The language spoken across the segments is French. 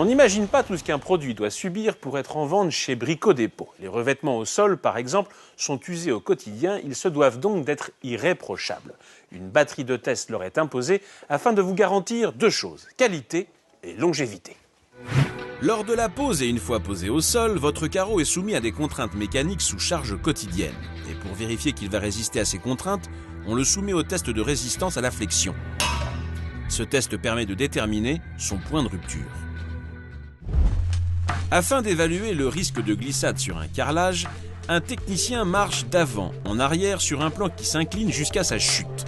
On n'imagine pas tout ce qu'un produit doit subir pour être en vente chez Brico Dépôt. Les revêtements au sol, par exemple, sont usés au quotidien. Ils se doivent donc d'être irréprochables. Une batterie de tests leur est imposée afin de vous garantir deux choses, qualité et longévité. Lors de la pose et une fois posé au sol, votre carreau est soumis à des contraintes mécaniques sous charge quotidienne. Et pour vérifier qu'il va résister à ces contraintes, on le soumet au test de résistance à la flexion. Ce test permet de déterminer son point de rupture. Afin d'évaluer le risque de glissade sur un carrelage, un technicien marche d'avant en arrière sur un plan qui s'incline jusqu'à sa chute.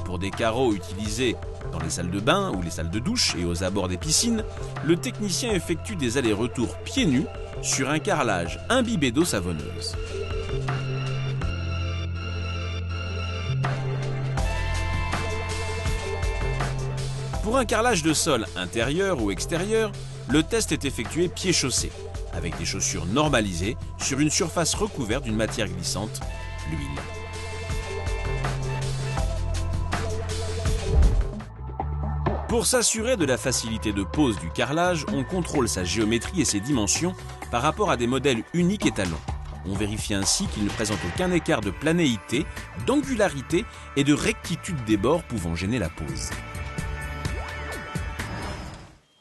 Pour des carreaux utilisés dans les salles de bain ou les salles de douche et aux abords des piscines, le technicien effectue des allers-retours pieds nus sur un carrelage imbibé d'eau savonneuse. Pour un carrelage de sol intérieur ou extérieur, le test est effectué pieds chaussés, avec des chaussures normalisées sur une surface recouverte d'une matière glissante, l'huile. Pour s'assurer de la facilité de pose du carrelage, on contrôle sa géométrie et ses dimensions par rapport à des modèles uniques étalons. On vérifie ainsi qu'il ne présente aucun écart de planéité, d'angularité et de rectitude des bords pouvant gêner la pose.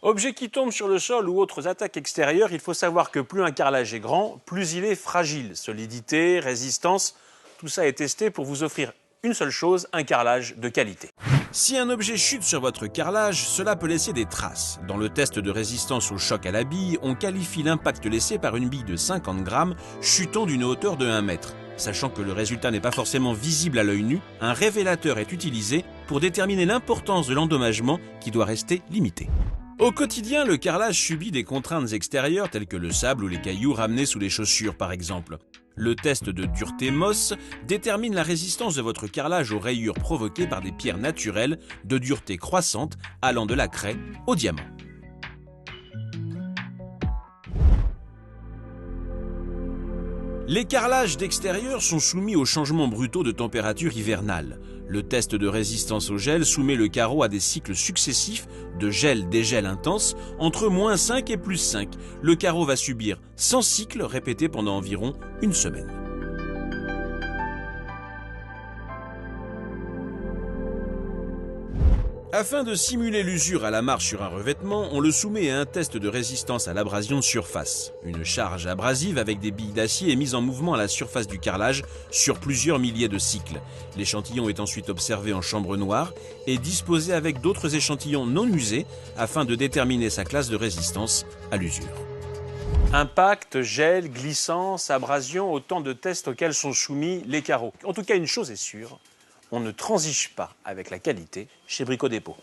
Objet qui tombe sur le sol ou autres attaques extérieures, il faut savoir que plus un carrelage est grand, plus il est fragile. Solidité, résistance, tout ça est testé pour vous offrir une seule chose, un carrelage de qualité. Si un objet chute sur votre carrelage, cela peut laisser des traces. Dans le test de résistance au choc à la bille, on qualifie l'impact laissé par une bille de 50 grammes chutant d'une hauteur de 1 mètre. Sachant que le résultat n'est pas forcément visible à l'œil nu, un révélateur est utilisé pour déterminer l'importance de l'endommagement qui doit rester limité. Au quotidien, le carrelage subit des contraintes extérieures telles que le sable ou les cailloux ramenés sous les chaussures par exemple. Le test de dureté Mohs détermine la résistance de votre carrelage aux rayures provoquées par des pierres naturelles de dureté croissante allant de la craie au diamant. Les carrelages d'extérieur sont soumis aux changements brutaux de température hivernale. Le test de résistance au gel soumet le carreau à des cycles successifs de gel-dégel intense entre -5 et +5. Le carreau va subir 100 cycles répétés pendant environ une semaine. Afin de simuler l'usure à la marche sur un revêtement, on le soumet à un test de résistance à l'abrasion de surface. Une charge abrasive avec des billes d'acier est mise en mouvement à la surface du carrelage sur plusieurs milliers de cycles. L'échantillon est ensuite observé en chambre noire et disposé avec d'autres échantillons non usés afin de déterminer sa classe de résistance à l'usure. Impact, gel, glissance, abrasion, autant de tests auxquels sont soumis les carreaux. En tout cas, une chose est sûre, on ne transige pas avec la qualité chez Brico Dépôt.